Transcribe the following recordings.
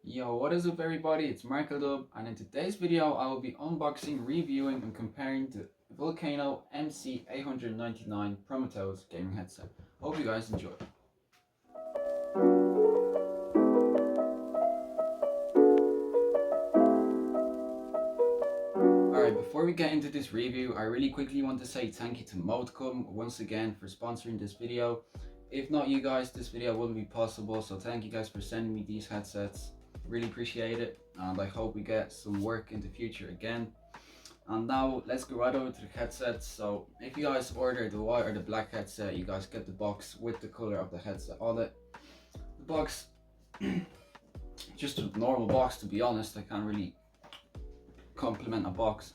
Yo, what is up everybody, it's MarkelDUB, and in today's video I will be unboxing, reviewing and comparing the Volcano MC-899 Prometheus gaming headset. Hope you guys enjoy. Alright, before we get into this review, I really quickly want to say thank you to Modecom once again for sponsoring this video. If not you guys, this video wouldn't be possible, so thank you guys for sending me these headsets. Really appreciate it, and I hope we get some work in the future again. And now let's go right over to the headsets. So if you guys order the white or the black headset, you guys get the box with the color of the headset on it. The box, just a normal box, to be honest. I can't really compliment a box,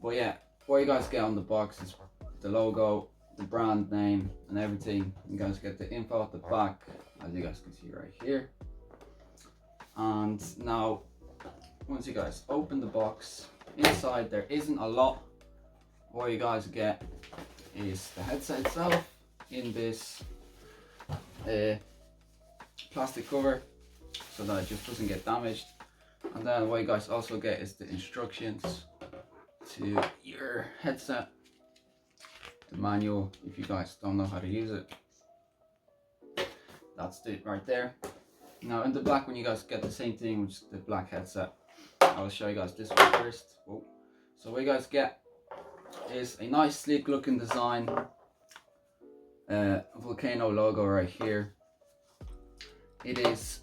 but yeah, what you guys get on the box is the logo, the brand name and everything. You guys get the info at the back, as you guys can see right here. And now once you guys open the box, inside there isn't a lot. What you guys get is the headset itself in this plastic cover so that it just doesn't get damaged. And then what you guys also get is the instructions to your headset, the manual if you guys don't know how to use it. That's it right there. Now in the black one you guys get the same thing, which is the black headset. I'll show you guys this one first. Whoa. So what you guys get is a nice sleek looking design, Volcano logo right here. It is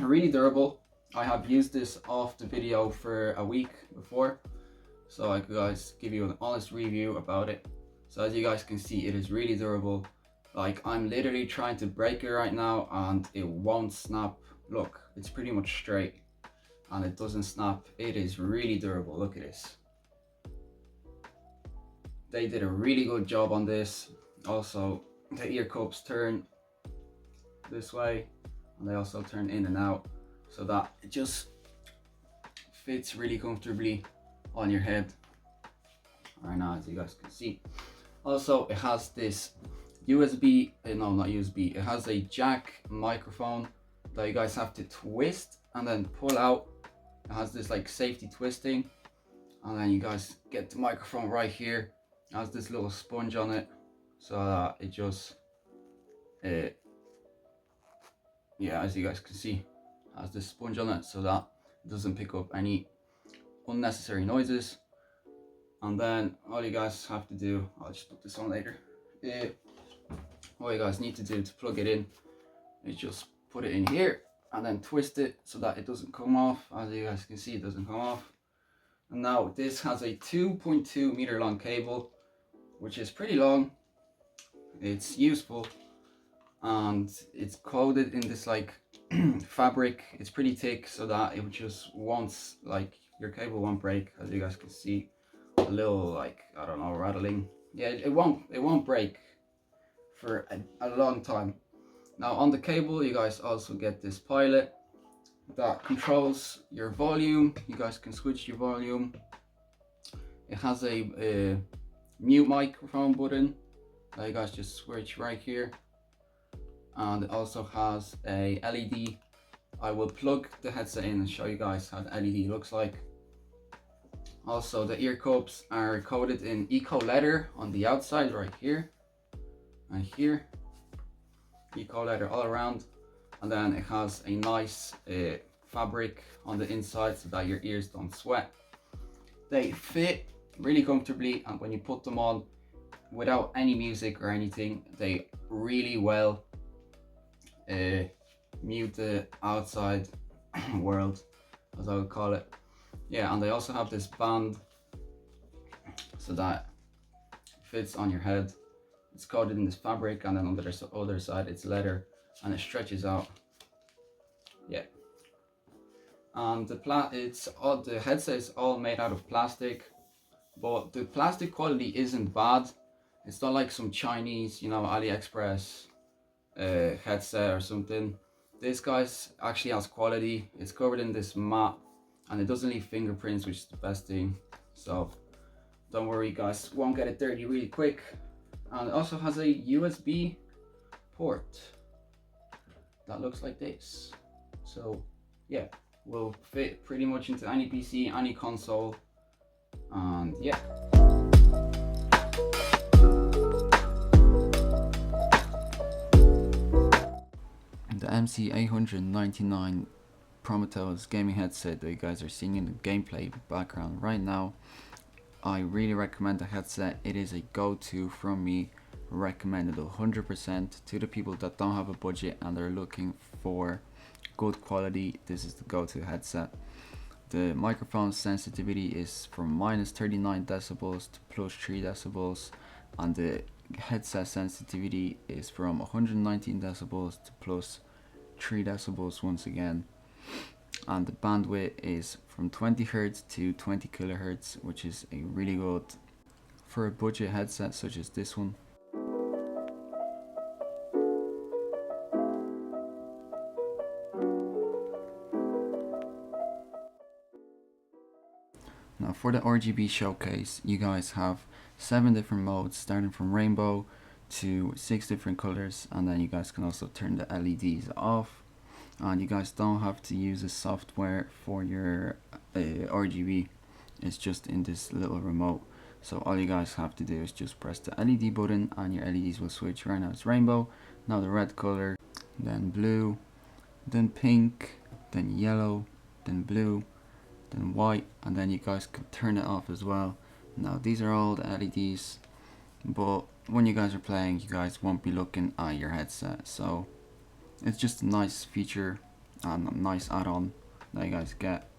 really durable. I have used this off the video for a week before, so I could guys give you an honest review about it. So as you guys can see, it is really durable. Like, I'm literally trying to break it right now and it won't snap. Look, it's pretty much straight and it doesn't snap. It is really durable. Look at this. They did a really good job on this. Also, the ear cups turn this way and they also turn in and out so that it just fits really comfortably on your head right now, as you guys can see. Also, it has this USB, no, not USB, it has a jack microphone that you guys have to twist and then pull out. It has this like safety twisting, and then you guys get the microphone right here. It has this little sponge on it so that it just yeah, as you guys can see, it has this sponge on it so that it doesn't pick up any unnecessary noises. And then all you guys have to do, I'll just put this on later, what you guys need to do to plug it in is just put it in here and then twist it so that it doesn't come off. As you guys can see, it doesn't come off. And now this has a 2.2 meter long cable, which is pretty long. It's useful and it's coated in this like fabric. It's pretty thick so that it just won't, like, your cable won't break. As you guys can see, a little, like, I don't know, rattling. Yeah, it won't break for a long time. Now on the cable you guys also get this pilot that controls your volume. You guys can switch your volume. It has a mute microphone button that you guys just switch right here, and it also has a LED. I will plug the headset in and show you guys how the LED looks like. Also, the ear cups are coated in eco leather on the outside right here and here. Eco leather all around, and then it has a nice fabric on the inside so that your ears don't sweat. They fit really comfortably, and when you put them on without any music or anything, they really well mute the outside world, as I would call it. Yeah, and they also have this band so that it fits on your head. It's coated in this fabric, and then on the other side it's leather and it stretches out. Yeah, and the headset is all made out of plastic, but the plastic quality isn't bad. It's not like some Chinese, you know, AliExpress headset or something. This guy's actually has quality. It's covered in this mat and it doesn't leave fingerprints, which is the best thing. So don't worry, you guys won't get it dirty really quick. And it also has a USB port that looks like this. So yeah, will fit pretty much into any PC, any console, and yeah. The MC-899 Prometheus gaming headset that you guys are seeing in the gameplay background right now, I really recommend the headset. It is a go-to from me, recommended 100% to the people that don't have a budget and they're looking for good quality. This is the go-to headset. The microphone sensitivity is from -39 decibels to +3 decibels, and the headset sensitivity is from 119 decibels to +3 decibels once again. And the bandwidth is from 20 Hz to 20 kHz, which is a really good for a budget headset such as this one. Now for the RGB showcase, you guys have 7 different modes, starting from rainbow to 6 different colors, and then you guys can also turn the LEDs off. And you guys don't have to use a software for your RGB. It's just in this little remote. So all you guys have to do is just press the LED button and your LEDs will switch. Right now it's rainbow, now the red color, then blue, then pink, then yellow, then blue, then white, and then you guys can turn it off as well. Now these are all the LEDs, but when you guys are playing, you guys won't be looking at your headset, so it's just a nice feature and a nice add-on that you guys get.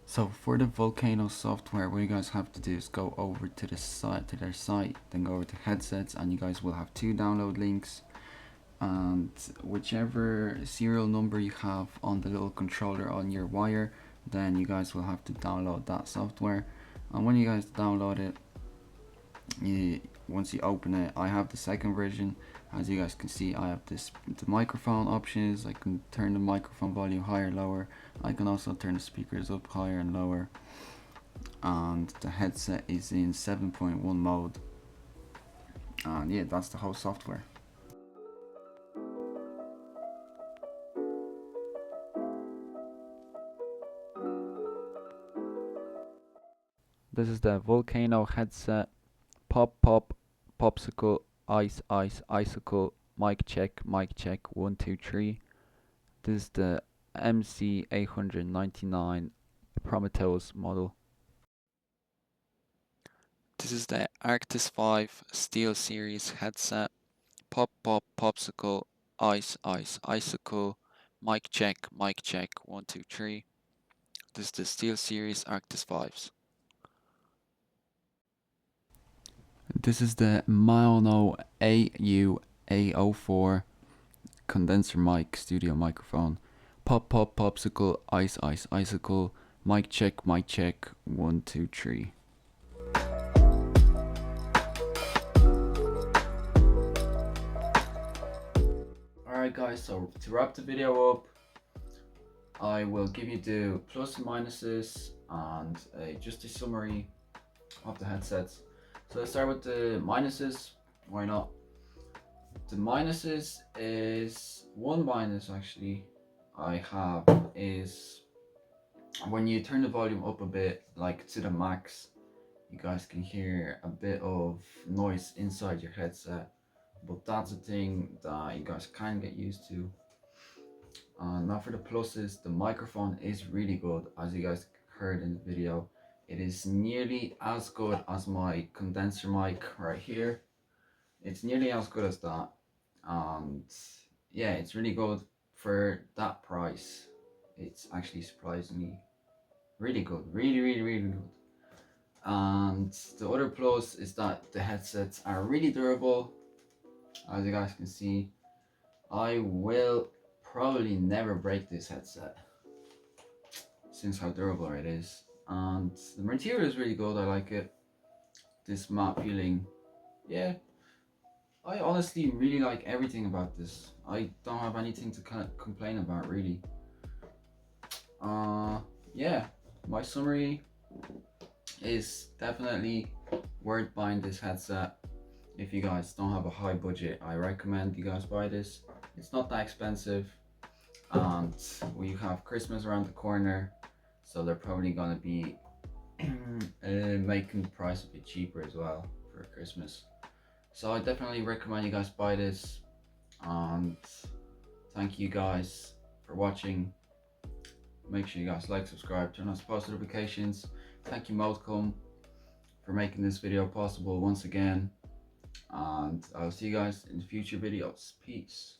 So for the Volcano software, what you guys have to do is go over to the site, to their site, then go over to headsets, and you guys will have 2 download links. And whichever serial number you have on the little controller on your wire, then you guys will have to download that software. And when you guys download it, once you open it, I have the second version. As you guys can see, I have the microphone options. I can turn the microphone volume higher, lower. I can also turn the speakers up, higher and lower. And the headset is in 7.1 mode. And yeah, that's the whole software. This is the Volcano headset. Pop, pop, popsicle, ice, ice, icicle, mic check, 1, 2, 3. This is the MC-899 Prometheus model. This is the Arctis 5 Steel Series headset. Pop, pop, popsicle, ice, ice, icicle, mic check, 1, 2, 3. This is the Steel Series Arctis 5s. This is the Mono AU-A04 condenser mic studio microphone. Pop, pop, popsicle, ice, ice, icicle, mic check, 1, 2, 3. Alright guys, so to wrap the video up, I will give you the plus and minuses and just a summary of the headsets. So let's start with the minuses. Why not? The minuses is one minus actually I have is when you turn the volume up a bit, like to the max, you guys can hear a bit of noise inside your headset, but that's a thing that you guys can get used to. Now for the pluses, the microphone is really good, as you guys heard in the video. It is nearly as good as my condenser mic right here. It's nearly as good as that, and yeah, it's really good for that price. It's actually surprisingly really good, really good. And the other plus is that the headsets are really durable. As you guys can see, I will probably never break this headset since how durable it is, and the material is really good. I like it, this matte feeling. Yeah, I honestly really like everything about this. I don't have anything to complain about really. Yeah, my summary It's definitely worth buying this headset. If you guys don't have a high budget, I recommend you guys buy this. It's not that expensive, and we have Christmas around the corner, so they're probably gonna be making the price a bit cheaper as well for Christmas. So I definitely recommend you guys buy this, and thank you guys for watching. Make sure you guys like, subscribe, turn on post notifications. Thank you Modecom for making this video possible once again, and I'll see you guys in future videos. Peace.